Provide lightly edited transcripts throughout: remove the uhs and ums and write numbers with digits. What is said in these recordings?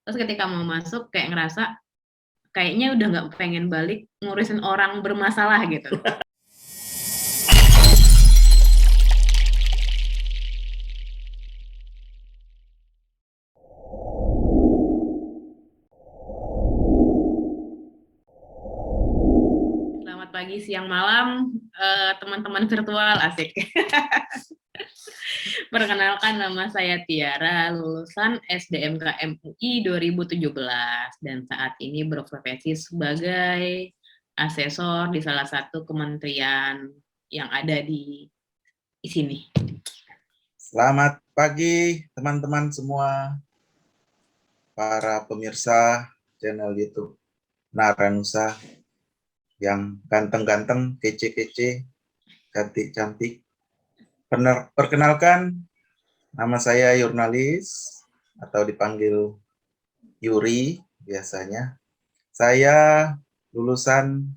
Terus ketika mau masuk kayak ngerasa kayaknya udah nggak pengen balik ngurusin orang bermasalah gitu. Selamat pagi, siang, malam, teman-teman virtual, asik. Perkenalkan, nama saya Tiara, lulusan SDMKM UI 2017 dan saat ini berprofesi sebagai asesor di salah satu kementerian yang ada di sini. Selamat pagi teman-teman semua, para pemirsa channel YouTube Naranusa yang ganteng-ganteng, kece-kece, cantik-cantik. Perkenalkan, nama saya Yurnalis atau dipanggil Yuri biasanya. Saya lulusan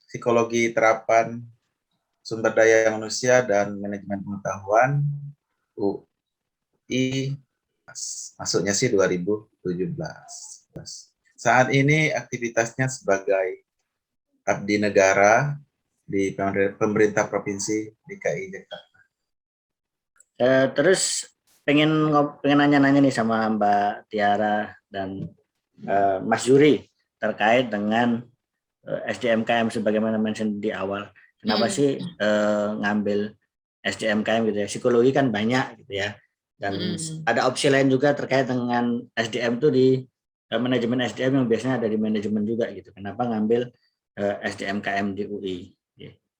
Psikologi Terapan Sumber Daya Manusia dan Manajemen Pengetahuan UI, masuknya sih 2017. Saat ini aktivitasnya sebagai abdi negara di pemerintah provinsi DKI Jakarta. Terus pengen nanya-nanya nih sama Mbak Tiara dan Mas Yuri terkait dengan SDMKM sebagaimana mention di awal. Kenapa sih ngambil SDMKM gitu ya? Psikologi kan banyak gitu ya. Dan ada opsi lain juga terkait dengan SDM itu di manajemen SDM yang biasanya ada di manajemen juga gitu. Kenapa ngambil SDMKM di UI?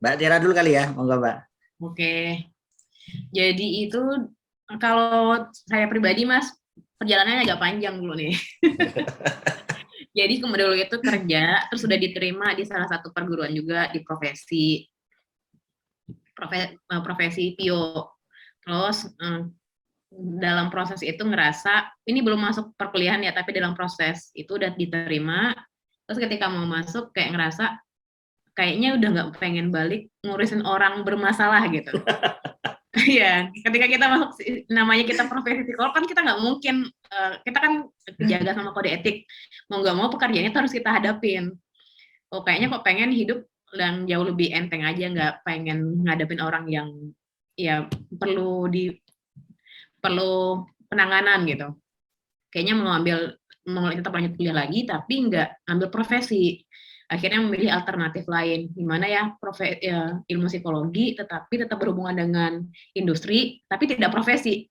Mbak Tiara dulu kali ya, monggo Mbak. Oke. Jadi itu kalau saya pribadi Mas, perjalanannya agak panjang dulu nih. Jadi kemudian dulu itu kerja, terus sudah diterima di salah satu perguruan juga di profesi PIO. Terus dalam proses itu ngerasa, ini belum masuk perkuliahan ya, tapi dalam proses itu udah diterima, terus ketika mau masuk kayak ngerasa, kayaknya udah nggak pengen balik ngurusin orang bermasalah gitu. Iya, ketika kita masuk, namanya kita profesi psikolog kan kita nggak mungkin, kita kan kejaga sama kode etik, mau nggak mau pekerjaannya itu harus kita hadapin. Oh kayaknya kok pengen hidup dan jauh lebih enteng aja, nggak pengen ngadepin orang yang ya perlu penanganan gitu. Kayaknya mau tetap lanjut kuliah lagi, tapi nggak ambil profesi. Akhirnya memilih alternatif lain, gimana ya, ilmu psikologi, tetapi tetap berhubungan dengan industri, tapi tidak profesi.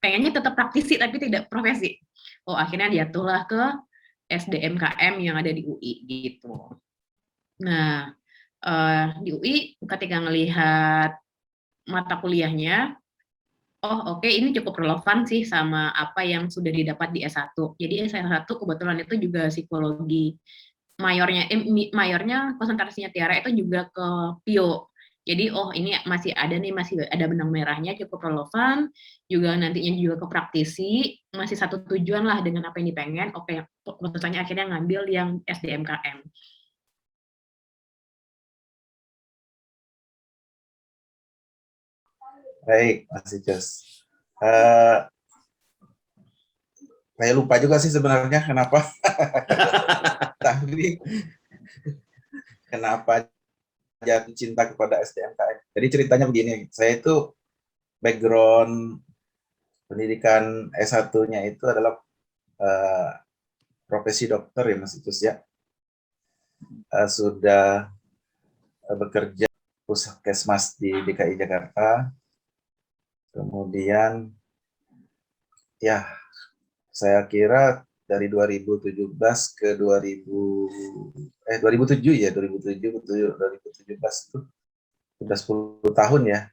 Pengennya tetap praktisi, tapi tidak profesi. Oh, akhirnya jatuhlah ke SDMKM yang ada di UI gitu. Nah, di UI ketika ngelihat mata kuliahnya, oh oke, ini cukup relevan sih sama apa yang sudah didapat di S1. Jadi S1 kebetulan itu juga psikologi. Mayornya konsentrasinya Tiara itu juga ke PIO. Jadi oh ini masih ada benang merahnya, cukup relevan, juga nantinya juga ke praktisi, masih satu tujuan lah dengan apa yang dipengen. Oke, keputusannya akhirnya ngambil yang SDMKM. Baik, Mas Ijos. Saya lupa juga sih sebenarnya kenapa. Tapi kenapa jatuh cinta kepada SDMKM. Jadi ceritanya begini, saya itu background pendidikan S1-nya itu adalah profesi dokter ya Mas Ijos ya. Sudah bekerja puskesmas di DKI Jakarta. Kemudian ya saya kira dari 2017 ke 2007 ya, 2017 itu sudah 10 tahun ya.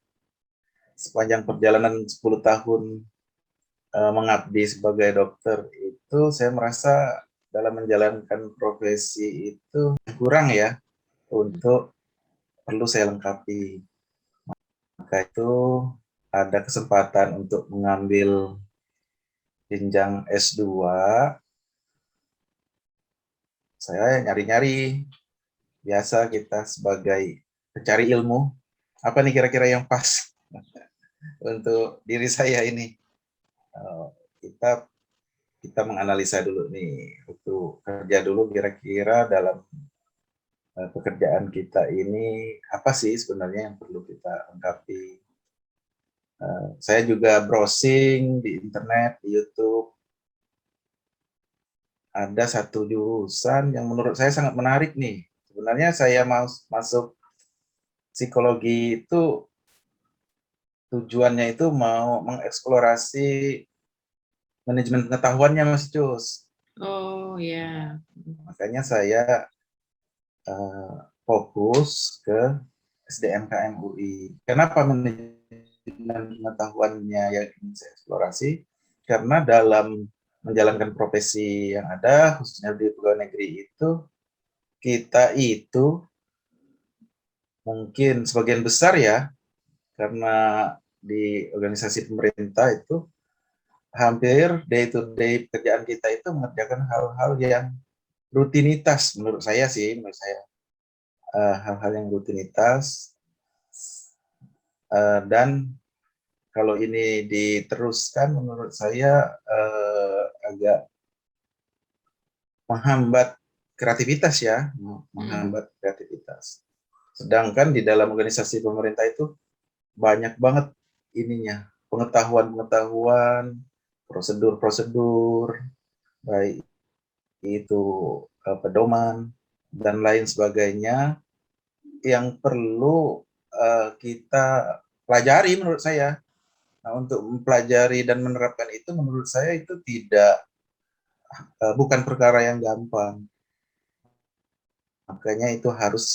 Sepanjang perjalanan 10 tahun mengabdi sebagai dokter itu saya merasa dalam menjalankan profesi itu kurang ya untuk perlu saya lengkapi. Maka itu ada kesempatan untuk mengambil jenjang S2. Saya nyari-nyari, biasa kita sebagai pencari ilmu, apa nih kira-kira yang pas untuk diri saya ini. Kita kita menganalisa dulu nih, untuk kerja dulu kira-kira dalam pekerjaan kita ini apa sih sebenarnya yang perlu kita lengkapi. Saya juga browsing di internet, di YouTube. Ada satu jurusan yang menurut saya sangat menarik nih. Sebenarnya saya mau masuk psikologi itu tujuannya itu mau mengeksplorasi manajemen pengetahuannya, Mas Cus. Oh ya. Makanya saya fokus ke SDMKM UI. Kenapa manajemen pengetahuannya yang ingin saya eksplorasi? Karena dalam menjalankan profesi yang ada, khususnya di pegawai negeri itu, kita itu mungkin sebagian besar ya, karena di organisasi pemerintah itu hampir day to day pekerjaan kita itu mengerjakan hal-hal yang rutinitas menurut saya sih, menurut saya hal-hal yang rutinitas, dan kalau ini diteruskan menurut saya agak menghambat kreativitas ya, menghambat kreativitas. Sedangkan di dalam organisasi pemerintah itu banyak banget ininya, pengetahuan-pengetahuan, prosedur-prosedur, baik itu pedoman dan lain sebagainya yang perlu kita pelajari menurut saya. Nah, untuk mempelajari dan menerapkan itu menurut saya itu bukan perkara yang gampang. Makanya itu harus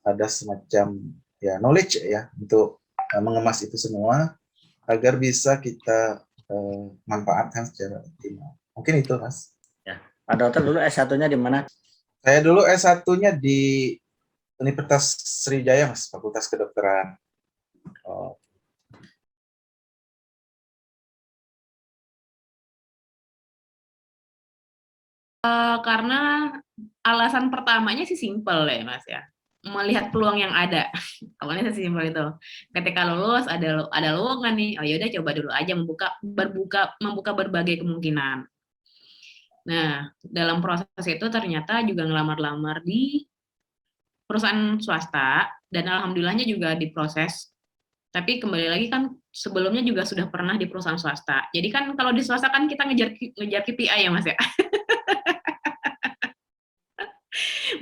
ada semacam ya knowledge ya untuk mengemas itu semua agar bisa kita manfaatkan secara optimal. Mungkin itu, Mas. Ya. Pak Dokter dulu S1-nya di mana? Saya dulu S1-nya di Universitas Sriwijaya, Mas, Fakultas Kedokteran. Oh. Karena alasan pertamanya sih simpel ya Mas ya, melihat peluang yang ada. Awalnya sih simpel itu. Ketika lulus ada lowongan nih, oh yaudah coba dulu aja membuka berbagai kemungkinan. Nah, dalam proses itu ternyata juga ngelamar-lamar di perusahaan swasta dan alhamdulillahnya juga diproses. Tapi kembali lagi kan sebelumnya juga sudah pernah di perusahaan swasta. Jadi kan kalau di swasta kan kita ngejar KPI ya Mas ya.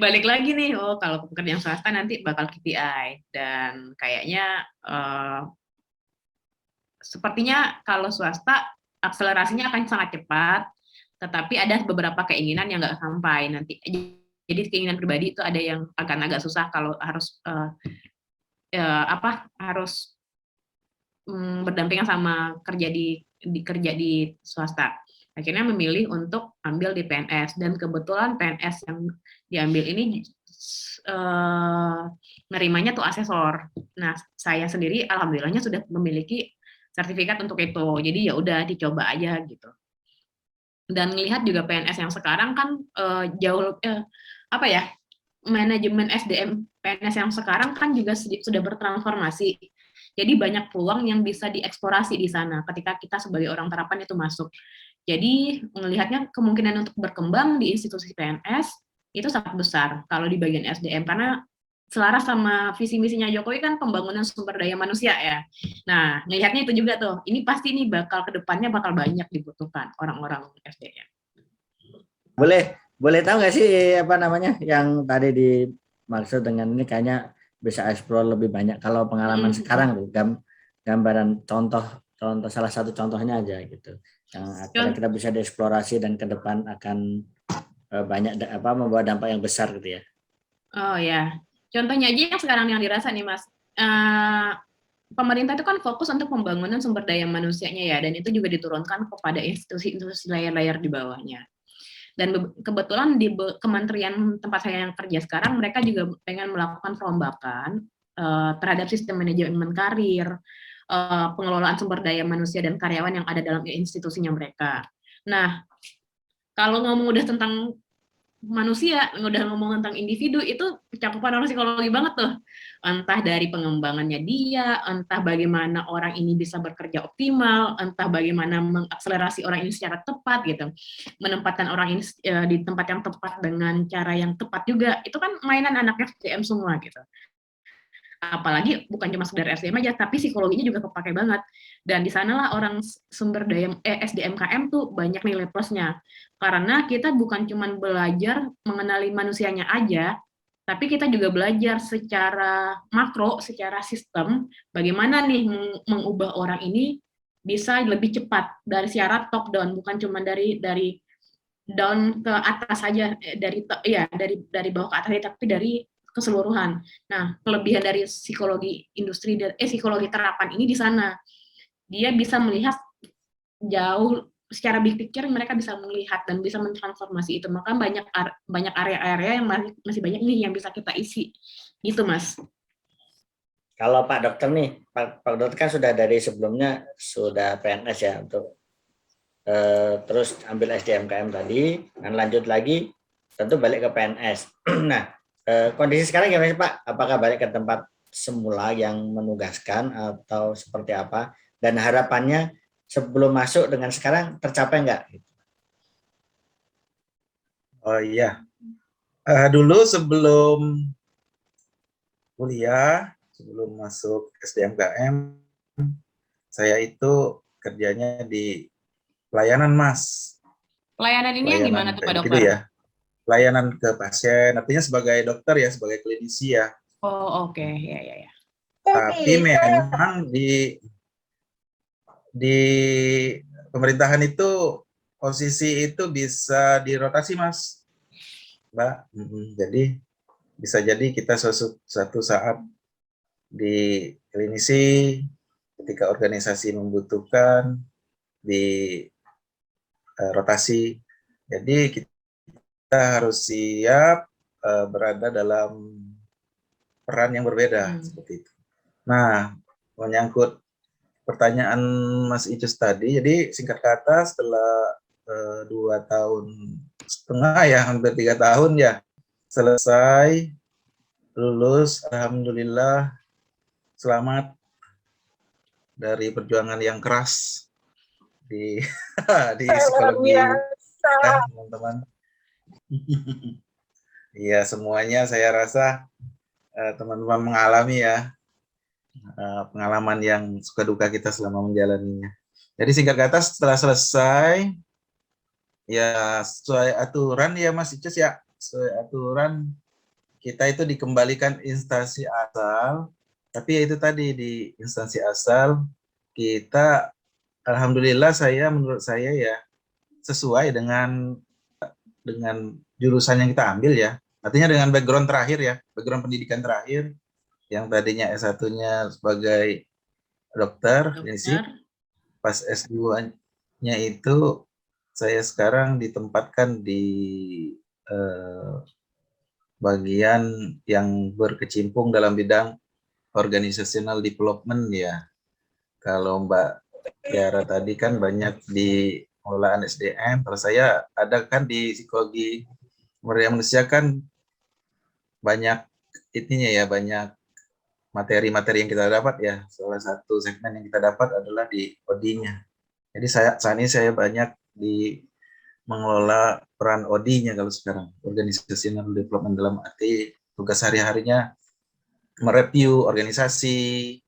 Balik lagi nih, oh kalau pekerjaan swasta nanti bakal KPI dan kayaknya sepertinya kalau swasta akselerasinya akan sangat cepat, tetapi ada beberapa keinginan yang nggak sampai nanti. Jadi keinginan pribadi itu ada yang akan agak susah kalau harus harus berdampingan sama kerja di swasta. Akhirnya memilih untuk ambil di PNS dan kebetulan PNS yang diambil ini nerimanya tuh asesor. Nah, saya sendiri alhamdulillahnya sudah memiliki sertifikat untuk itu. Jadi ya udah dicoba aja gitu. Dan melihat juga PNS yang sekarang kan jauh apa ya? Manajemen SDM PNS yang sekarang kan juga sudah bertransformasi. Jadi banyak peluang yang bisa dieksplorasi di sana ketika kita sebagai orang terapan itu masuk. Jadi melihatnya kemungkinan untuk berkembang di institusi PNS itu sangat besar kalau di bagian SDM karena selaras sama visi misinya Jokowi kan pembangunan sumber daya manusia ya. Nah, melihatnya itu juga tuh. Ini pasti nih bakal kedepannya bakal banyak dibutuhkan orang-orang SDM. Boleh tahu nggak sih apa namanya yang tadi dimaksud dengan ini kayaknya bisa explore lebih banyak kalau pengalaman sekarang tuh gambaran contoh salah satu contohnya aja gitu yang akhirnya kita bisa dieksplorasi dan ke depan akan banyak membawa dampak yang besar gitu ya. Oh ya, contohnya aja yang sekarang yang dirasa nih Mas. Pemerintah itu kan fokus untuk pembangunan sumber daya manusianya ya, dan itu juga diturunkan kepada institusi-institusi layar-layar di bawahnya. Dan kebetulan di kementerian tempat saya yang kerja sekarang, mereka juga pengen melakukan perombakan terhadap sistem manajemen karir, pengelolaan sumber daya manusia dan karyawan yang ada dalam institusinya mereka. Nah, kalau ngomong udah tentang manusia, udah ngomong tentang individu, itu cakupan orang psikologi banget tuh. Entah dari pengembangannya dia, entah bagaimana orang ini bisa bekerja optimal, entah bagaimana mengakselerasi orang ini secara tepat gitu. Menempatkan orang ini di tempat yang tepat dengan cara yang tepat juga. Itu kan mainan anak SDM semua gitu. Apalagi bukan cuma sekedar SDM aja, tapi psikologinya juga kepake banget. Dan di sanalah orang sumber daya SDMKM tuh banyak nilai plusnya. Karena kita bukan cuma belajar mengenali manusianya aja, tapi kita juga belajar secara makro, secara sistem, bagaimana nih mengubah orang ini bisa lebih cepat dari syarat top down, bukan cuma dari down ke atas saja, dari bawah ke atas, tapi dari keseluruhan. Nah, kelebihan dari psikologi industri psikologi terapan ini di sana. Dia bisa melihat jauh secara big picture, mereka bisa melihat dan bisa mentransformasi itu. Maka banyak area-area yang masih banyak nih yang bisa kita isi. Gitu, Mas. Kalau Pak Dokter nih, Pak Dokter kan sudah dari sebelumnya sudah PNS ya, untuk terus ambil SDMKM tadi, dan lanjut lagi tentu balik ke PNS. Nah, kondisi sekarang gimana sih Pak? Apakah balik ke tempat semula yang menugaskan atau seperti apa? Dan harapannya sebelum masuk dengan sekarang tercapai nggak? Oh iya, dulu sebelum kuliah, sebelum masuk SDMKM, saya itu kerjanya di pelayanan, Mas. Pelayanan ini yang gimana Pelayanan tuh ke Pak individu Dokter? ya. Pelayanan ke pasien, artinya sebagai dokter ya, sebagai klinisi ya. Oh, oke. Ya. Tapi memang di pemerintahan itu posisi itu bisa dirotasi, Mas, Mbak. Jadi bisa jadi kita suatu saat di klinisi, ketika organisasi membutuhkan di rotasi. Jadi kita harus siap berada dalam peran yang berbeda seperti itu. Nah, menyangkut pertanyaan Mas Icus tadi, jadi singkat kata setelah 2,5 tahun ya, hampir 3 tahun ya, selesai, lulus, alhamdulillah, selamat dari perjuangan yang keras di di psikologi ya, teman-teman. Iya, semuanya saya rasa teman-teman mengalami ya pengalaman yang suka duka kita selama menjalaninya. Jadi singkat kata setelah selesai, ya sesuai aturan ya Mas Icus ya, sesuai aturan kita itu dikembalikan instansi asal, tapi ya itu tadi di instansi asal kita, alhamdulillah menurut saya ya sesuai dengan jurusan yang kita ambil ya, artinya dengan background terakhir ya, background pendidikan terakhir yang tadinya S1-nya sebagai dokter klinisi, pas S2-nya itu saya sekarang ditempatkan di bagian yang berkecimpung dalam bidang organizational development ya. Kalau Mbak Tiara tadi kan banyak di pengelolaan SDM, kalau saya ada kan di psikologi manusia kan banyak ininya ya, banyak materi-materi yang kita dapat ya. Salah satu segmen yang kita dapat adalah di OD-nya. Jadi saat ini saya banyak di mengelola peran OD-nya kalau sekarang, organizational development, dalam arti tugas sehari-harinya mereview organisasi,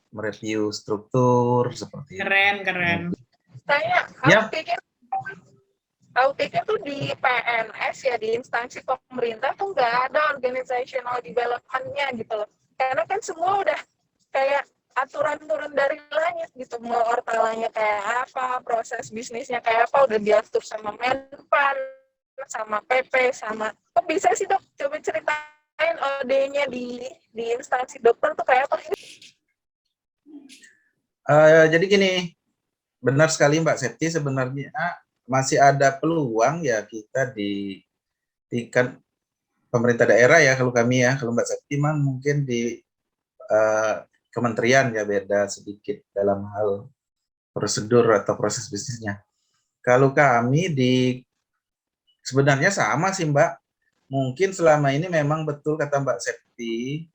mereview struktur seperti Keren. itu. Saya Ya. Aku pikir tuh di PNS ya, di instansi pemerintah tuh nggak ada organizational development-nya gitu loh. Karena kan semua udah kayak aturan turun dari langit gitu, mau ortalanya kayak apa, proses bisnisnya kayak apa, udah diatur sama Menpan, sama PP, sama kok bisa sih Dok? Coba ceritain OD-nya di instansi dokter tuh kayak apa? Jadi gini, benar sekali Mbak Septi, sebenarnya masih ada peluang ya kita di tingkat pemerintah daerah ya, kalau kami ya, kalau Mbak Septi mungkin di kementerian ya beda sedikit dalam hal prosedur atau proses bisnisnya. Kalau kami di Sebenarnya sama sih Mbak. Mungkin selama ini memang betul kata Mbak Septi,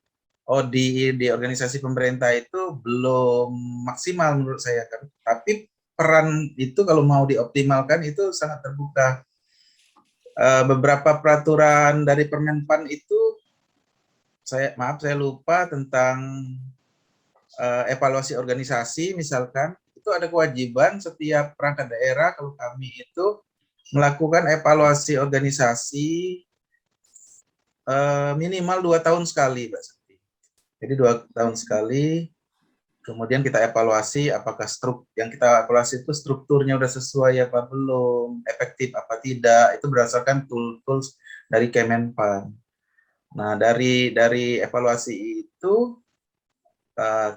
di organisasi pemerintah itu belum maksimal menurut saya kan. Tapi peran itu kalau mau dioptimalkan itu sangat terbuka. Beberapa peraturan dari Permenpan itu saya lupa tentang evaluasi organisasi misalkan itu ada kewajiban setiap perangkat daerah kalau kami itu melakukan evaluasi organisasi minimal 2 tahun sekali, Mbak Sakti. Jadi 2 tahun sekali, kemudian kita evaluasi apakah yang kita evaluasi itu strukturnya udah sesuai apa belum, efektif apa tidak, itu berdasarkan tools dari Kemenpan. Nah, dari evaluasi itu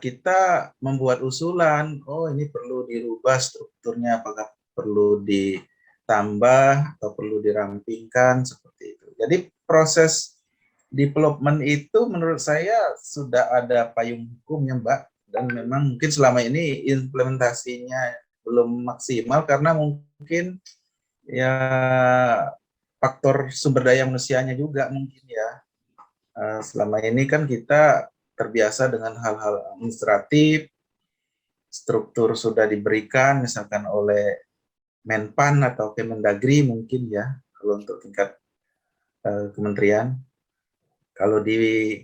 kita membuat usulan, oh ini perlu dirubah strukturnya, apakah perlu ditambah atau perlu dirampingkan, seperti itu. Jadi proses development itu menurut saya sudah ada payung hukumnya, Mbak, dan memang mungkin selama ini implementasinya belum maksimal karena mungkin ya faktor sumber daya manusianya juga mungkin ya. Selama ini kan kita terbiasa dengan hal-hal administratif, struktur sudah diberikan misalkan oleh Menpan atau Kemendagri mungkin ya, kalau untuk tingkat kementerian. Kalau di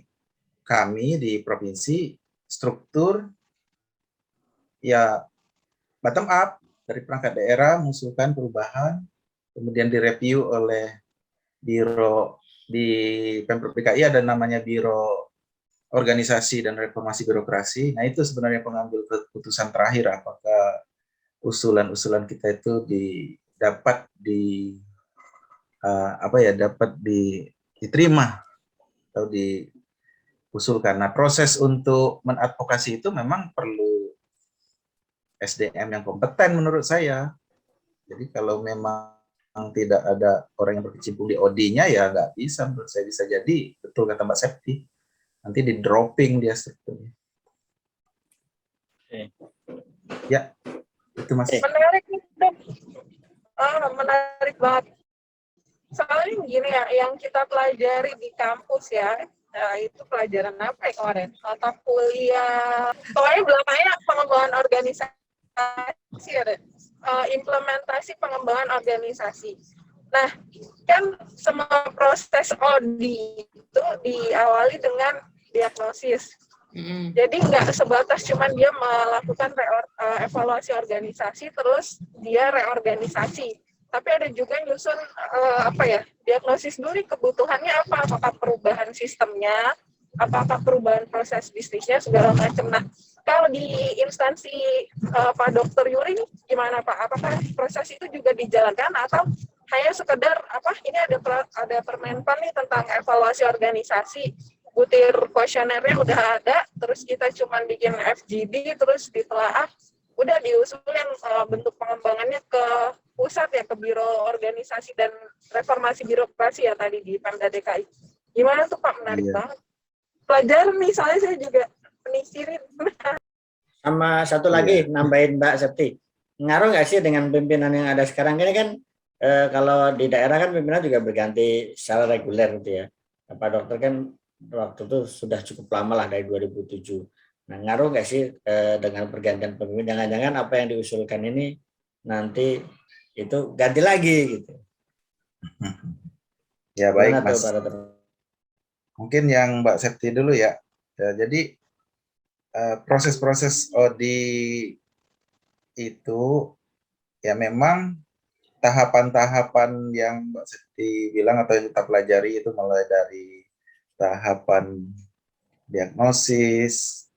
kami di provinsi, struktur ya bottom up, dari perangkat daerah mengusulkan perubahan, kemudian direview oleh Biro di Pemprov DKI ada namanya Biro Organisasi dan Reformasi Birokrasi. Nah, itu sebenarnya pengambil keputusan terakhir apakah usulan-usulan kita itu dapat diterima atau diusulkan. Nah, proses untuk mengadvokasi itu memang perlu SDM yang kompeten menurut saya. Jadi kalau memang tidak ada orang yang berkecimpung di OD-nya ya nggak bisa menurut saya. Bisa jadi betul kata Mbak Septi, nanti di dropping dia strukturnya. Ya, itu Mas. Menarik nih, Dok. Menarik banget. Soalnya gini ya, yang kita pelajari di kampus ya, itu pelajaran apa ya kemarin? Mata kuliah, pokoknya belakangnya pengembangan organisasi ada. Implementasi pengembangan organisasi. Nah, kan semua proses OD itu diawali dengan diagnosis. Jadi nggak sebatas cuman dia melakukan evaluasi organisasi terus dia reorganisasi, tapi ada juga nyusun diagnosis dulu kebutuhannya apa, apakah perubahan sistemnya, apakah perubahan proses bisnisnya segala macam. Nah, kalau di instansi Pak Dr. Yuri gimana Pak? Apakah proses itu juga dijalankan atau hanya sekedar ini ada Permenpan nih tentang evaluasi organisasi, butir kuesionernya udah ada, terus kita cuma bikin FGD, terus ditelaah, udah diusulin bentuk pengembangannya ke pusat ya, ke Biro Organisasi dan Reformasi Birokrasi ya tadi di Pemda DKI. Gimana tuh Pak? Menarik banget. Pelajaran nih, soalnya saya juga penisirin. Sama satu lagi, nambahin Mbak Septi. Ngaruh nggak sih dengan pimpinan yang ada sekarang? Ini kan kalau di daerah kan pimpinan juga berganti secara reguler gitu ya. Pak Dokter kan waktu itu sudah cukup lama lah dari 2007. Nah, ngaruh nggak sih dengan pergantian pemimpin? Jangan-jangan apa yang diusulkan ini nanti itu ganti lagi gitu. Ya baik Mas. Mungkin yang Mbak Septi dulu ya. Jadi proses-proses OD itu ya memang tahapan-tahapan yang Mbak Septi bilang atau yang kita pelajari itu mulai dari tahapan diagnosis,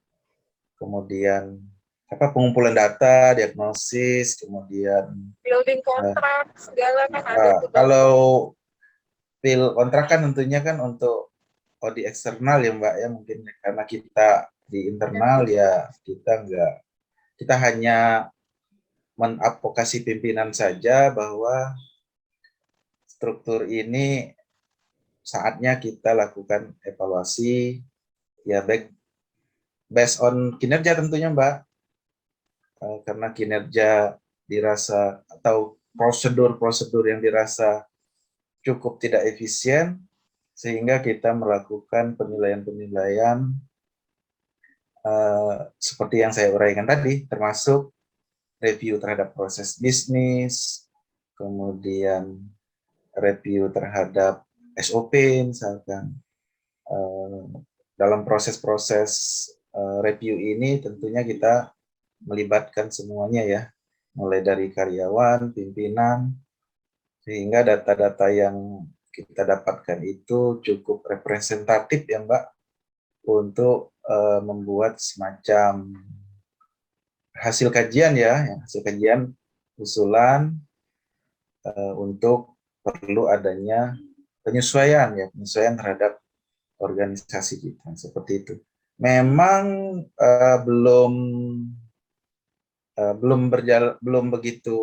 kemudian pengumpulan data, diagnosis, kemudian building kontrak, segala kan ada. Kalau build kontrak kan tentunya kan untuk OD eksternal ya Mbak ya, mungkin karena kita di internal ya kita hanya mengadvokasi pimpinan saja bahwa struktur ini saatnya kita lakukan evaluasi ya based on kinerja tentunya Mbak, karena kinerja dirasa atau prosedur-prosedur yang dirasa cukup tidak efisien, sehingga kita melakukan penilaian-penilaian seperti yang saya uraikan tadi, termasuk review terhadap proses bisnis, kemudian review terhadap SOP misalkan. Dalam proses-proses review ini tentunya kita melibatkan semuanya ya, mulai dari karyawan, pimpinan, sehingga data-data yang kita dapatkan itu cukup representatif ya Mbak, untuk membuat semacam hasil kajian ya, hasil kajian usulan untuk perlu adanya penyesuaian ya, penyesuaian terhadap organisasi kita seperti itu. Memang belum begitu,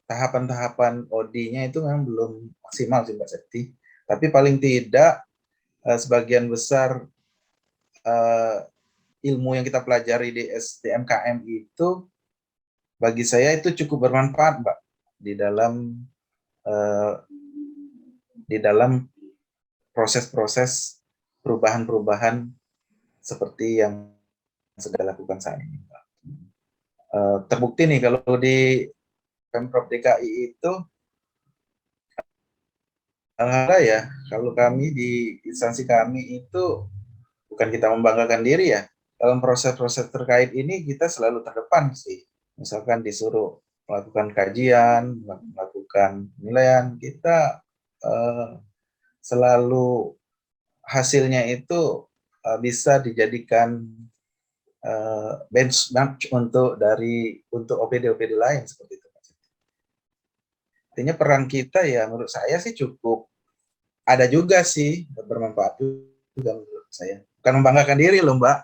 tahapan-tahapan OD-nya itu memang belum maksimal sih Mbak Septi. Tapi paling tidak sebagian besar ilmu yang kita pelajari di SDMKM itu bagi saya itu cukup bermanfaat Mbak di dalam proses-proses perubahan-perubahan seperti yang sedang lakukan saat ini Mbak. Terbukti nih kalau di Pemprov DKI itu ada ya, kalau kami di instansi kami itu bukan kita membanggakan diri ya, dalam proses-proses terkait ini kita selalu terdepan sih. Misalkan disuruh melakukan kajian, melakukan penilaian, kita selalu hasilnya itu bisa dijadikan benchmark untuk OPD-OPD lain seperti itu. Artinya peran kita ya menurut saya sih cukup ada juga sih, bermanfaat juga menurut saya. Bukan membanggakan diri loh Mbak.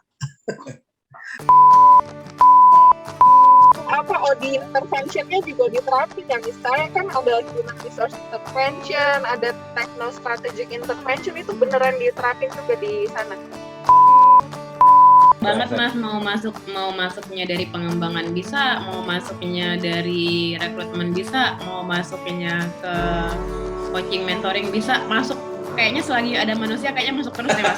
Apa OD intervention-nya juga diterapin ya, misalnya kan ada human resource intervention, ada techno strategic intervention, itu beneran diterapin juga di sana. Banget Mas, mau masuknya dari pengembangan bisa, mau masuknya dari rekrutmen bisa, mau masuknya ke coaching mentoring bisa, masuk. Kayaknya selagi ada manusia kayaknya masuk terus ya Mas.